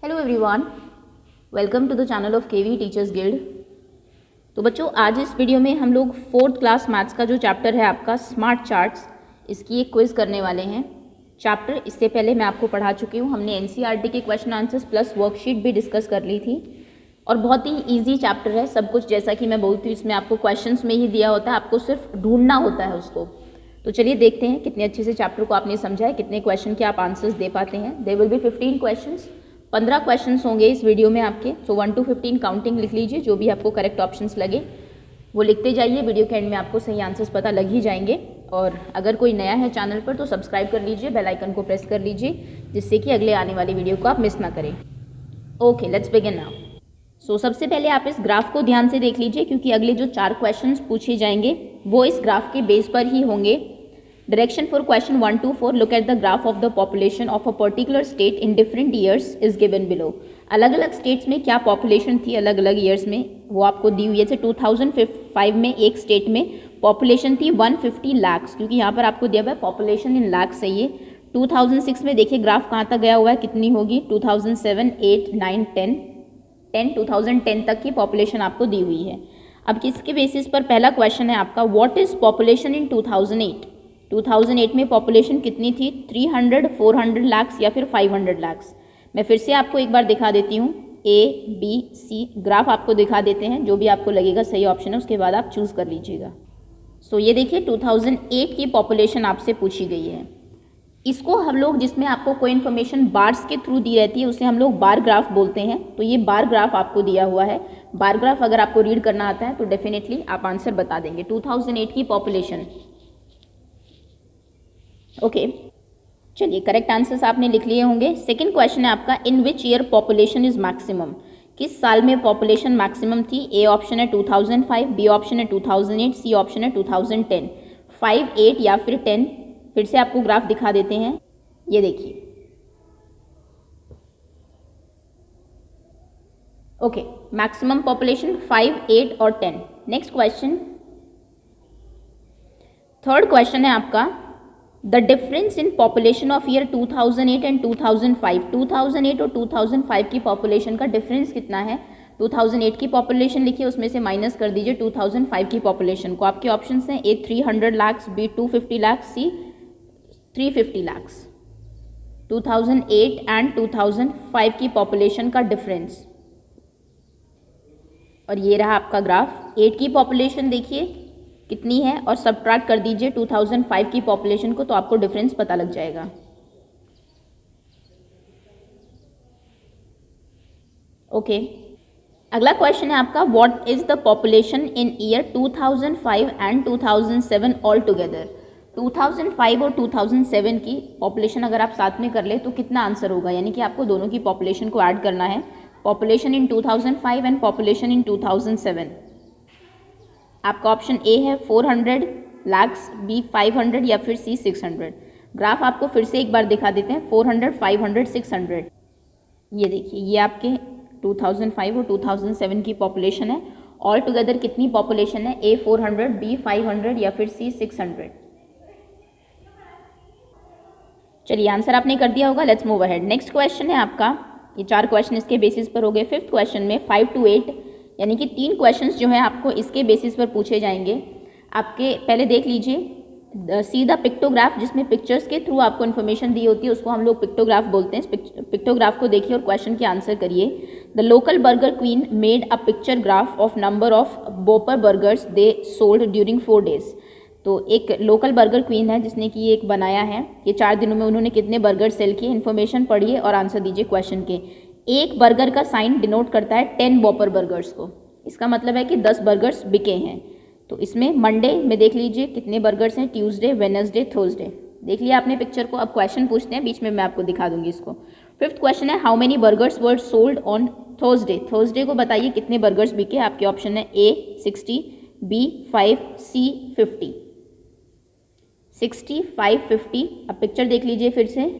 Hello everyone, welcome to the channel of KV teachers guild. तो बच्चों, आज इस वीडियो में हम लोग 4th क्लास मैथ्स का जो चैप्टर है आपका स्मार्ट चार्ट्स, इसकी एक क्विज़ करने वाले हैं। चैप्टर इससे पहले मैं आपको पढ़ा चुकी हूँ। हमने एनसीईआरटी के क्वेश्चन आंसर्स प्लस वर्कशीट भी डिस्कस कर ली थी और बहुत ही ईजी चैप्टर है। सब कुछ जैसा कि मैं बोलती हूँ इसमें आपको क्वेश्चंस में ही दिया होता है, आपको सिर्फ ढूंढना होता है उसको। तो चलिए देखते हैं कितने अच्छे से चैप्टर को आपने समझा है, कितने क्वेश्चन के आप आंसर्स दे पाते हैं। There will be 15 questions, 15 questions होंगे इस वीडियो में आपके। सो 1 to 15 काउंटिंग लिख लीजिए, जो भी आपको करेक्ट ऑप्शंस लगे वो लिखते जाइए। वीडियो के एंड में आपको सही आंसर्स पता लग ही जाएंगे। और अगर कोई नया है चैनल पर तो सब्सक्राइब कर लीजिए, बेल आइकन को प्रेस कर लीजिए, जिससे कि अगले आने वाली वीडियो को आप मिस ना करें। Okay, let's begin now. So सबसे पहले आप इस ग्राफ को ध्यान से देख लीजिए, क्योंकि अगले जो 4 क्वेश्चंस पूछे जाएंगे वो इस ग्राफ के बेस पर ही होंगे। Direction for question 1 to 4, look at the graph of the population of a particular state in different years is given below। अलग अलग स्टेट्स में क्या पॉपुलेशन थी अलग अलग ईयर्स में, वो आपको दी हुई है। जैसे 2005 में एक स्टेट में पॉपुलेशन थी 150 लाख, क्योंकि यहाँ पर आपको दिया हुआ है पॉपुलेशन इन लाख है ये। 2006 में देखिए ग्राफ कहाँ तक गया हुआ है, कितनी होगी, 2007, 8, 9, 10, 2010 तक की पॉपुलेशन आपको दी हुई है। अब किसके बेसिस पर पहला क्वेश्चन है आपका, व्हाट इज पॉपुलेशन इन 2008। 2008 में पॉपुलेशन कितनी थी, 300, 400 लाख या फिर 500 लाख। मैं फिर से आपको एक बार दिखा देती हूँ, ए बी सी ग्राफ आपको दिखा देते हैं, जो भी आपको लगेगा सही ऑप्शन है उसके बाद आप चूज़ कर लीजिएगा। सो ये देखिए 2008 की पॉपुलेशन आपसे पूछी गई है। इसको हम लोग, जिसमें आपको कोई इन्फॉर्मेशन बार्स के थ्रू दी रहती है, उसे हम लोग बार ग्राफ बोलते हैं। तो ये बार ग्राफ आपको दिया हुआ है। बार ग्राफ अगर आपको रीड करना आता है तो डेफिनेटली आप आंसर बता देंगे। 2008 की पॉपुलेशन। ओके, चलिए करेक्ट आंसर्स आपने लिख लिए होंगे। सेकंड क्वेश्चन है आपका, in which year population is maximum. किस साल में पॉपुलेशन मैक्सिमम थी। ए ऑप्शन है 2005, बी ऑप्शन है 2008, सी ऑप्शन है 2010। 5, 8 या फिर 10। फिर से आपको ग्राफ दिखा देते हैं, ये देखिए। ओके, मैक्सिमम पॉपुलेशन 5, 8 और 10। नेक्स्ट क्वेश्चन, थर्ड क्वेश्चन है आपका, the difference in population of year 2008 and 2005। 2008 और 2005 की पॉपुलेशन का डिफरेंस कितना है। 2008 की पॉपुलेशन लिखिए, उसमें से माइनस कर दीजिए 2005 की पॉपुलेशन को। आपके ऑप्शंस हैं, A 300 lakh, B 250 lakh, C 350 lakh. 2008 and 2005 की पॉपुलेशन का डिफरेंस, और ये रहा आपका ग्राफ। 8 की पॉपुलेशन देखिए कितनी है और सबट्रैक्ट कर दीजिए 2005 की पॉपुलेशन को, तो आपको डिफरेंस पता लग जाएगा। ओके, अगला क्वेश्चन है आपका, what is the population in year 2005 and 2007 all together. 2005 और 2007 की पॉपुलेशन अगर आप साथ में कर ले तो कितना आंसर होगा, यानी कि आपको दोनों की पॉपुलेशन को ऐड करना है। Population in 2005 and population in 2007। आपका ऑप्शन ए है 400 लाख, बी 500 या फिर सी 600। ग्राफ आपको फिर से एक बार दिखा देते हैं, 400, 500, 600। ये देखिए, ये आपके 2005 और 2007 की पॉपुलेशन है। ऑल टुगेदर कितनी पॉपुलेशन है, ए 400, बी 500 या फिर सी 600। चलिए आंसर आपने कर दिया होगा। Let's move ahead. Next question है आपका, ये 4 क्वेश्चन इसके बेसिस पर हो गए। 5th क्वेश्चन में 5 to 8 यानी कि 3 क्वेश्चंस जो हैं आपको इसके बेसिस पर पूछे जाएंगे। आपके पहले देख लीजिए, सी द पिक्टोग्राफ, जिसमें पिक्चर्स के थ्रू आपको इन्फॉर्मेशन दी होती है, उसको हम लोग पिक्टोग्राफ बोलते हैं। पिक्टोग्राफ को देखिए और क्वेश्चन के आंसर करिए। The local burger queen made a picture graph of number of bopper burgers they sold during 4 days। तो एक लोकल बर्गर क्वीन है जिसने कि एक बनाया है, ये 4 दिनों में उन्होंने कितने बर्गर सेल किए। इन्फॉर्मेशन पढ़िए और आंसर दीजिए क्वेश्चन के। एक बर्गर का साइन डिनोट करता है 10 बॉपर बर्गर्स को, इसका मतलब है कि 10 बर्गर्स बिके हैं। तो इसमें मंडे में देख लीजिए कितने बर्गर्स हैं, ट्यूसडे, वेडनेसडे, थर्सडे। देख लिया आपने पिक्चर को। अब क्वेश्चन पूछते हैं, बीच में मैं आपको दिखा दूंगी इसको। 5th क्वेश्चन है, how many burgers were sold on Thursday. Thursday को बताइए कितने बर्गर्स बिके। आपके ऑप्शन है ए 60, बी 5, सी 50। 60, 5, 50। अब पिक्चर देख लीजिए फिर से।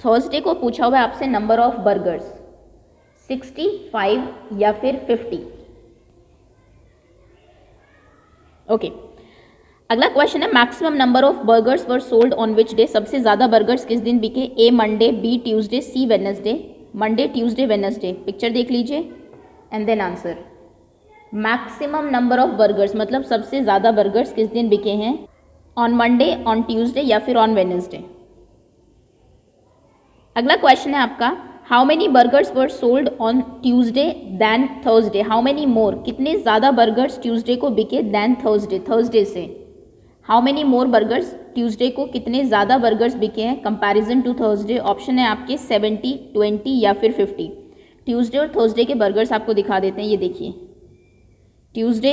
थर्सडे को पूछा हुआ है आपसे नंबर ऑफ बर्गर्स, 60, 5 या फिर 50। ओके, अगला क्वेश्चन है, maximum number of burgers were sold on which day. सबसे ज़्यादा बर्गर्स किस दिन बिके। A Monday, B Tuesday, C Wednesday. Monday, Tuesday, Wednesday. Picture देख लीजिए and then answer. Maximum number of burgers मतलब सबसे ज़्यादा बर्गर्स किस दिन बिके हैं? ऑन मंडे, ऑन ट्यूसडे या फिर ऑन वेडनेसडे। अगला क्वेश्चन है आपका, how many burgers were sold on Tuesday than Thursday? How many more, कितने ज़्यादा बर्गर्स ट्यूसडे को बिके दैन थर्सडे, थर्सडे से। How many more burgers, Tuesday को कितने ज़्यादा बर्गर्स बिके हैं कंपैरिजन टू थर्सडे। ऑप्शन है आपके 70, 20 या फिर 50। ट्यूसडे और थर्सडे के बर्गर्स आपको दिखा देते हैं, ये देखिए ट्यूसडे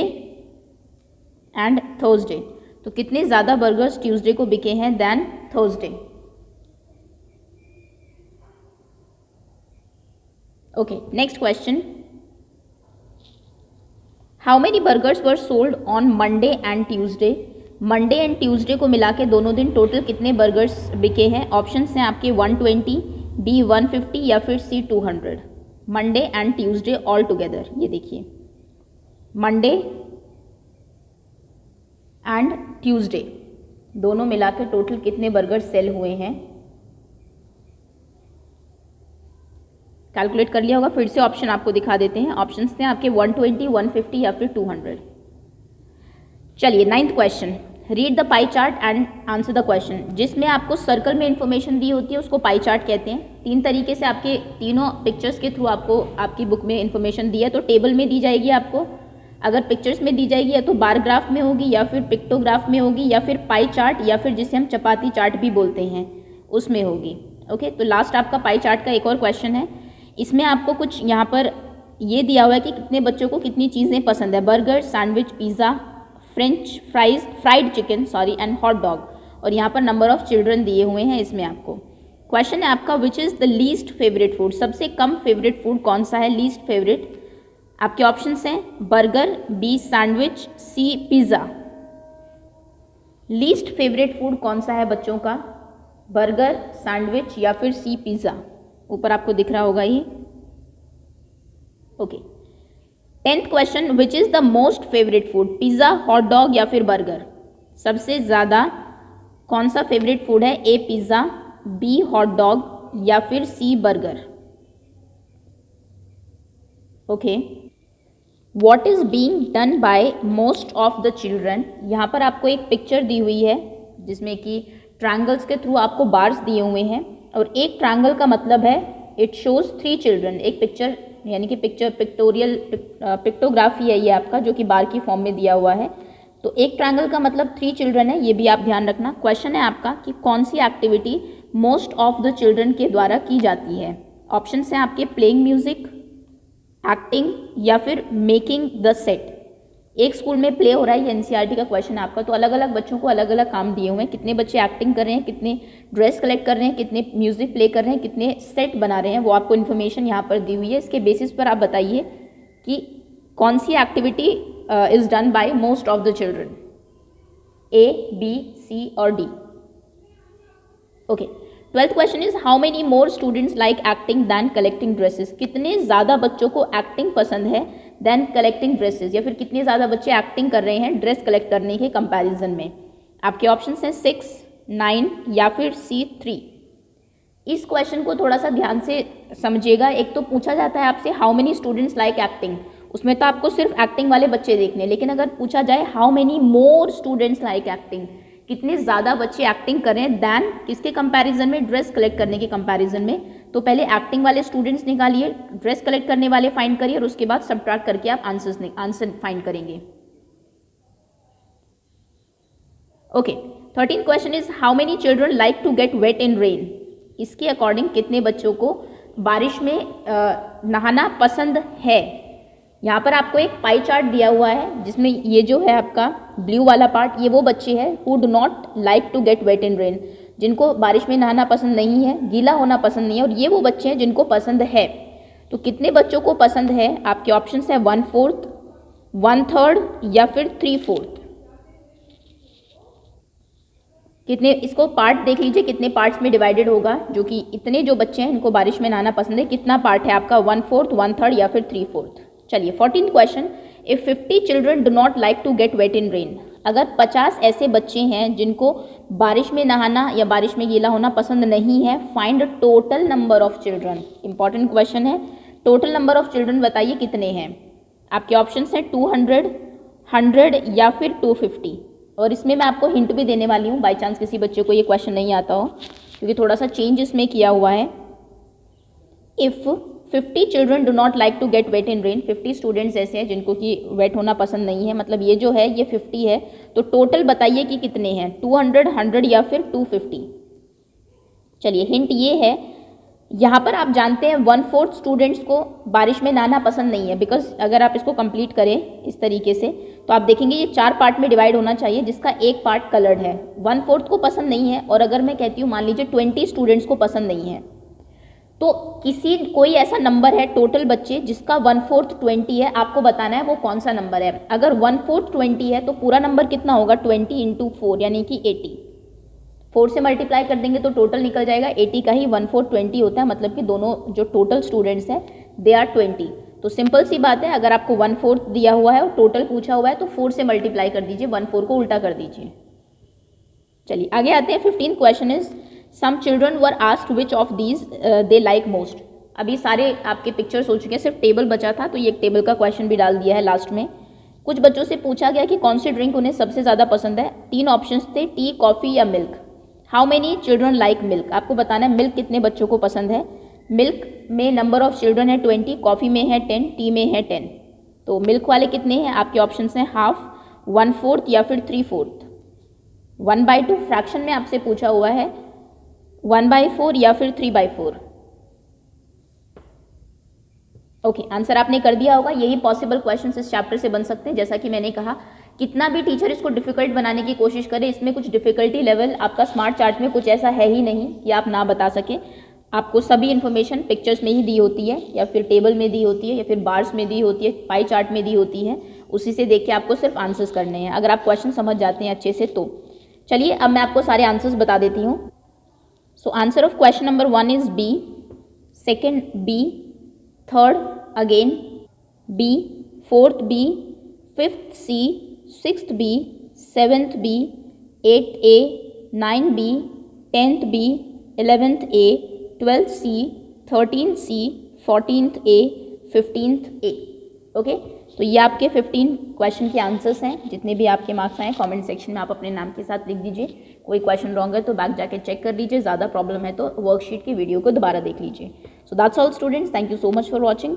एंड थर्सडे, तो कितने ज़्यादा बर्गर्स ट्यूसडे को बिके हैं than Thursday. Okay, next question, how many burgers were sold on Monday and Tuesday? Monday and Tuesday को मिला के दोनों दिन टोटल कितने बर्गर्स बिके हैं? ऑप्शंस हैं आपके 120, बी 150 या फिर सी 200। Monday and Tuesday all together, ये देखिए मंडे एंड ट्यूसडे दोनों मिला के टोटल कितने बर्गर सेल हुए हैं? कैलकुलेट कर लिया होगा, फिर से ऑप्शन आपको दिखा देते हैं। ऑप्शंस थे आपके 120, 150 या फिर 200। चलिए 9th question, read the pie chart and answer the question. जिसमें आपको सर्कल में इंफॉर्मेशन दी होती है उसको पाई चार्ट कहते हैं। 3 तरीके से आपके तीनों पिक्चर्स के थ्रू आपको आपकी बुक में इंफॉर्मेशन दी है, तो टेबल में दी जाएगी आपको, अगर पिक्चर्स में दी जाएगी या तो बार ग्राफ में होगी या फिर पिक्टोग्राफ में होगी या फिर पाई चार्ट या फिर जिसे हम चपाती चार्ट भी बोलते हैं उसमें होगी। ओके, तो लास्ट आपका पाई चार्ट का एक और क्वेश्चन है। इसमें आपको कुछ यहाँ पर ये दिया हुआ है कि कितने बच्चों को कितनी चीज़ें पसंद है, burger, sandwich, pizza, French fries, fried chicken sorry and hot dog, और यहाँ पर नंबर ऑफ चिल्ड्रन दिए हुए हैं इसमें आपको। क्वेश्चन है आपका, which is the least favourite food? सबसे कम फेवरेट फूड कौन सा है, लीस्ट फेवरेट? आपके ऑप्शंस हैं बर्गर, बी सैंडविच, सी पिज़्ज़ा। लीस्ट फेवरेट फूड कौन सा है बच्चों का, बर्गर, सैंडविच या फिर सी पिज़्ज़ा? ऊपर आपको दिख रहा होगा ये। Okay, 10th question, which is the most favourite food? Pizza, hot dog या फिर बर्गर? सबसे ज़्यादा कौन सा फेवरेट फूड है, A pizza, B hot dog या फिर C burger? Okay, what is being done by most of the children? यहाँ पर आपको एक पिक्चर दी हुई है जिसमें कि ट्रायंगल्स के थ्रू आपको बार्स दिए हुए हैं, और एक ट्रायंगल का मतलब है इट शोज 3 चिल्ड्रन। एक पिक्चर यानी कि पिक्टोरियल पिक्टोग्राफी है ये आपका, जो कि बार की फॉर्म में दिया हुआ है। तो एक ट्रायंगल का मतलब 3 चिल्ड्रन है, ये भी आप ध्यान रखना। क्वेश्चन है आपका कि कौन सी activity most of the children के द्वारा की जाती है? ऑप्शन हैं आपके प्लेइंग म्यूजिक, एक्टिंग या फिर मेकिंग द सेट। एक स्कूल में प्ले हो रहा है, ये एनसीईआरटी का क्वेश्चन है आपका, तो अलग अलग बच्चों को अलग अलग काम दिए हुए हैं। कितने बच्चे एक्टिंग कर रहे हैं, कितने ड्रेस कलेक्ट कर रहे हैं, कितने म्यूजिक प्ले कर रहे हैं, कितने सेट बना रहे हैं, वो आपको इन्फॉर्मेशन यहाँ पर दी हुई है। इसके बेसिस पर आप बताइए कि कौन सी activity is done by most of the children, A, B, C और D. Okay, 12th question is how many more students like acting than collecting dresses? कितने ज़्यादा बच्चों को एक्टिंग पसंद है दैन कलेक्टिंग ड्रेसेस, या फिर कितने ज़्यादा बच्चे एक्टिंग कर रहे हैं ड्रेस कलेक्ट करने के कंपैरिजन में? आपके ऑप्शंस हैं 6, 9 या फिर सी 3। इस क्वेश्चन को थोड़ा सा ध्यान से समझिएगा। एक तो पूछा जाता है आपसे how many students like acting, उसमें तो आपको सिर्फ एक्टिंग वाले बच्चे देखने, लेकिन अगर पूछा जाए how many more students like acting, कितने ज़्यादा बच्चे एक्टिंग करें दैन किसके कंपैरिजन में, ड्रेस कलेक्ट करने के कंपैरिजन में, तो पहले एक्टिंग वाले स्टूडेंट्स निकालिए, ड्रेस कलेक्ट करने वाले फाइंड करिए, और उसके बाद सबट्रैक्ट करके आप आंसर फाइंड करेंगे। Okay, 13th question is how many children like to get wet in rain? इसके अकॉर्डिंग कितने बच्चों को बारिश में नहाना पसंद है? यहाँ पर आपको एक पाई चार्ट दिया हुआ है जिसमें ये जो है आपका ब्लू वाला पार्ट, ये वो बच्चे हैं who do not like to get wet in rain, जिनको बारिश में नहाना पसंद नहीं है, गीला होना पसंद नहीं है, और ये वो बच्चे हैं जिनको पसंद है। तो कितने बच्चों को पसंद है? आपके ऑप्शंस है 1/4, 1/3 या फिर 3/4। कितने, इसको पार्ट देख लीजिए कितने पार्ट्स में डिवाइडेड होगा, जो कि इतने जो बच्चे हैं इनको बारिश में नहाना पसंद है, कितना पार्ट है आपका 1/4, 1/3 या फिर 3/4। चलिए 14th question, if 50 children do not like to get wet in rain, अगर 50 ऐसे बच्चे हैं जिनको बारिश में नहाना या बारिश में गीला होना पसंद नहीं है, find total number of children. Important question है, टोटल नंबर ऑफ चिल्ड्रन बताइए कितने हैं। आपके ऑप्शंस हैं 200, 100 या फिर 250। और इसमें मैं आपको हिंट भी देने वाली हूँ, बाई चांस किसी बच्चे को ये क्वेश्चन नहीं आता हो, क्योंकि थोड़ा सा चेंज इसमें किया हुआ है। If 50 children do not like to get wet in rain, 50 students ऐसे हैं जिनको कि वेट होना पसंद नहीं है, मतलब ये जो है ये 50 है, तो टोटल बताइए कि कितने हैं, 200, 100 या फिर 250। चलिए हिंट ये है, यहाँ पर आप जानते हैं 1/4 स्टूडेंट्स को बारिश में नहाना पसंद नहीं है, बिकॉज अगर आप इसको कंप्लीट करें इस तरीके से तो आप देखेंगे ये 4 पार्ट में डिवाइड होना चाहिए, जिसका एक पार्ट कलर्ड है। 1/4 को पसंद नहीं है, और अगर मैं कहती हूँ मान लीजिए 20 स्टूडेंट्स को पसंद नहीं है, तो कोई ऐसा नंबर है टोटल बच्चे जिसका 1/4 20 है, आपको बताना है वो कौन सा नंबर है। अगर 1/4 20 है तो पूरा नंबर कितना होगा, 20 × 4 यानी कि 80। 4 से मल्टीप्लाई कर देंगे तो टोटल निकल जाएगा 80 का ही 1/4 20 होता है, मतलब कि दोनों जो टोटल स्टूडेंट्स हैं दे आर 20। तो सिंपल सी बात है, अगर आपको 1/4 दिया हुआ है और टोटल पूछा हुआ है तो 4 से मल्टीप्लाई कर दीजिए, 1/4 को उल्टा कर दीजिए। चलिए आगे आते हैं। 15 question is some children were asked which of these they like most. अभी सारे आपके पिक्चर्स हो चुके हैं, सिर्फ टेबल बचा था, तो ये एक टेबल का क्वेश्चन भी डाल दिया है लास्ट में। कुछ बच्चों से पूछा गया कि कौन सी ड्रिंक उन्हें सबसे ज़्यादा पसंद है। 3 ऑप्शंस थे, टी, कॉफ़ी या milk. How many children like milk, आपको बताना है मिल्क कितने बच्चों को पसंद है। मिल्क में नंबर ऑफ चिल्ड्रन है 20, कॉफ़ी में है 10, टी में है 10। तो मिल्क वाले कितने हैं, आपके ऑप्शंस हैं हाफ, 1/4 या फिर 3/4। 1/2 फ्रैक्शन में आपसे पूछा हुआ है, 1/4 या फिर 3/4। ओके, आंसर आपने कर दिया होगा। यही पॉसिबल क्वेश्चंस इस चैप्टर से बन सकते हैं। जैसा कि मैंने कहा, कितना भी टीचर इसको डिफिकल्ट बनाने की कोशिश करे, इसमें कुछ डिफिकल्टी लेवल आपका स्मार्ट चार्ट में कुछ ऐसा है ही नहीं कि आप ना बता सके। आपको सभी इन्फॉर्मेशन पिक्चर्स में ही दी होती है, या फिर टेबल में दी होती है, या फिर बार्स में दी होती है, पाई चार्ट में दी होती है। उसी से देख के आपको सिर्फ आंसर्स करने हैं, अगर आप क्वेश्चन समझ जाते हैं अच्छे से तो। चलिए अब मैं आपको सारे आंसर्स बता देती हूँ। So answer of question number 1 is B, second B, third again B, fourth B, fifth C, sixth B, seventh B, 8th A, 9th B, 10th B, 11th A, 12th C, 13th C, 14th A, 15th A। Okay, तो ये आपके 15 question के answers हैं। जितने भी आपके marks आए comment section में आप अपने नाम के साथ लिख दीजिए। कोई क्वेश्चन रॉन्ग है तो बैक जाके चेक कर लीजिए, ज़्यादा प्रॉब्लम है तो वर्कशीट की वीडियो को दोबारा देख लीजिए। So that's all students, thank you so much for watching.